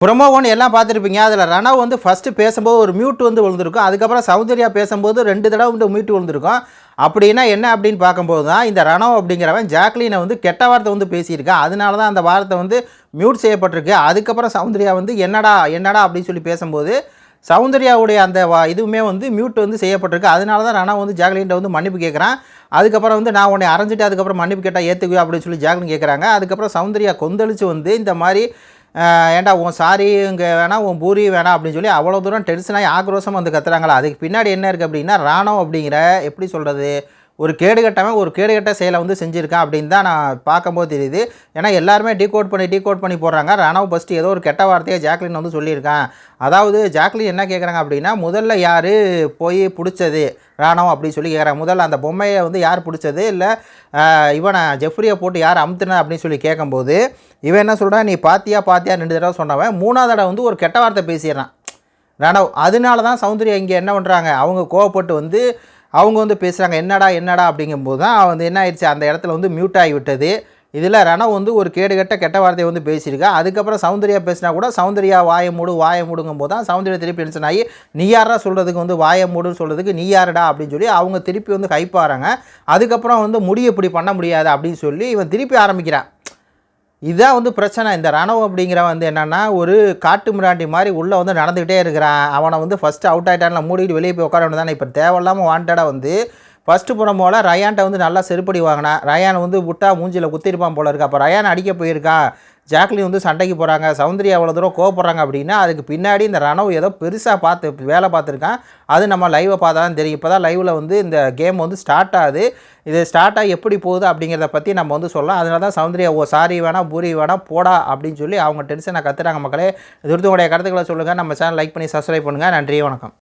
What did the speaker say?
Promo 1 எல்லாம் பார்த்துருப்பீங்க. அதில் ரணவ் வந்து ஃபஸ்ட்டு பேசும்போது ஒரு மியூட் வந்து விழுந்திருக்கும். அதுக்கப்புறம் சௌந்தர்யா பேசும்போது 2 தடவை வந்து மியூட் விழுந்திருக்கும். அப்படின்னா என்ன அப்படின்னு பார்க்கும்போது தான் இந்த ரணவ் அப்படிங்கிறவன் ஜாக்லினை வந்து கெட்ட வார்த்தை வந்து பேசியிருக்கான். அதனால தான் அந்த வார்த்தை வந்து மியூட் செய்யப்பட்டிருக்கு. அதுக்கப்புறம் சௌந்தர்யா வந்து என்னடா என்னடா அப்படின்னு சொல்லி பேசும்போது சௌந்தர்யாவுடைய அந்த இதுவுமே வந்து மியூட் வந்து செய்யப்பட்டிருக்கு. அதனால தான் ரணவ் வந்து ஜாக்லின்ட்ட வந்து மன்னிப்பு கேட்குறான். அதுக்கப்புறம் வந்து நான் உன்னை அரைஞ்சிட்டு அதுக்கப்புறம் மன்னிப்பு கேட்டால் ஏற்றுக்குவே அப்படின்னு சொல்லி ஜாக்லின் கேட்குறாங்க. அதுக்கப்புறம் சௌந்தர்யா கொந்தளிச்சு வந்து இந்த மாதிரி ஏன்டா உன் சாரி இங்கே வேணாம் உன் பூரி வேணாம் அப்படின்னு சொல்லி அவ்வளோ தூரம் டென்ஷனாகி ஆக்ரோஷமாக வந்து கத்துறாங்களா. அதுக்கு பின்னாடி என்ன இருக்குது அப்படின்னா ராணவ் அப்படிங்கிற எப்படி சொல்கிறது ஒரு கேடுகட்டவன் ஒரு கேடுகட்ட செயலை வந்து செஞ்சுருக்கான் அப்படின்னு தான் நான் பார்க்கும்போது தெரியுது. ஏன்னா எல்லாருமே டீகோட் பண்ணி போடுறாங்க. ரணவ் ஃபஸ்ட்டு ஏதோ ஒரு கெட்ட வார்த்தையை ஜாக்லின் வந்து சொல்லியிருக்கான். அதாவது ஜாக்லின் என்ன கேட்குறாங்க அப்படின்னா முதல்ல யார் போய் பிடிச்சது ராணவ் அப்படின்னு சொல்லி கேட்குறாங்க. முதல்ல அந்த பொம்மையை வந்து யார் பிடிச்சது இல்லை இவனை ஜெஃப்ரியை போட்டு யார் அமுத்துனா அப்படின்னு சொல்லி கேட்கும்போது இவன் என்ன சொல்கிறான் நீ பாத்தியா 2 தடவை சொன்னவன் 3ஆவது தடவை வந்து ஒரு கெட்ட வார்த்தை பேசிடுறான் ரணவ். அதனால தான் சௌந்தர்யா இங்கே என்ன பண்ணுறாங்க அவங்க கோவப்பட்டு வந்து அவங்க வந்து பேசுகிறாங்க என்னடா அப்படிங்கும்போது தான் வந்து என்ன ஆயிடுச்சு அந்த இடத்துல வந்து மியூட் ஆகி விட்டது. இதில் ரணவ் வந்து ஒரு கெட்ட வார்த்தையை வந்து பேசியிருக்கா. அதுக்கப்புறம் சௌந்தர்யா பேசினா கூட சௌந்தர்யா வாயை மூடுங்கும் போது தான் சௌந்தர்யா திருப்பி டென்ஷன் ஆகி நீ யாரா சொல்கிறதுக்கு வந்து வாயை மூடுன்னு சொல்கிறதுக்கு நீ யாருடா அப்படின்னு சொல்லி அவங்க திருப்பி வந்து கைப்பாறாங்க. அதுக்கப்புறம் வந்து இப்படி பண்ண முடியாது அப்படின்னு சொல்லி இவன் திருப்பி ஆரம்பிக்கிறான். இதுதான் வந்து பிரச்சனை. இந்த ரணவ் அப்படிங்கிறவன் வந்து என்னென்னா ஒரு காட்டு மிராண்டி மாதிரி உள்ளே வந்து நடந்துக்கிட்டே இருக்கிறான். அவனை வந்து ஃபஸ்ட்டு அவுட் ஆகிட்டான்ல மூடிட்டு வெளியே போய் உட்கார வேண்டியதானே. இப்போ தேவையில்லாமல் வாண்டடாக வந்து ஃபஸ்ட்டு புறமோல ரயான்ட்ட வந்து நல்லா செருப்படி வாங்கினான். ரயான் வந்து விட்டா மூஞ்சியில் குத்திருப்பான் போல இருக்கு. அப்போ ரயான் அடிக்க போயிருக்கான். ஜாக்லின் வந்து சண்டைக்கு போகிறாங்க. சௌந்தர்யா அவ்வளோ தூரம் கோவப்படுறாங்க அப்படின்னா அதுக்கு பின்னாடி இந்த ரணவ் ஏதோ பெருசாக வேலை பார்த்துருக்கான். அது நம்ம லைவை பார்த்தா தான் தெரியும். இப்போ தான் லைவில் வந்து இந்த கேம் வந்து ஸ்டார்ட் ஆகுது. இது ஸ்டார்ட் ஆகி எப்படி போகுது அப்படிங்கிறத பற்றி நம்ம வந்து சொல்லலாம். அதனால தான் சௌந்தர்யா சாரி வேணாம் பூரி வேணாம் போடா அப்படின்னு சொல்லி அவங்க டென்ஷனை கத்துறாங்க. மக்களே இது உங்களுடைய கருத்துக்களை சொல்லுங்கள். நம்ம சேனல் லைக் பண்ணி சப்ஸ்கிரைப் பண்ணுங்கள். நன்றி வணக்கம்.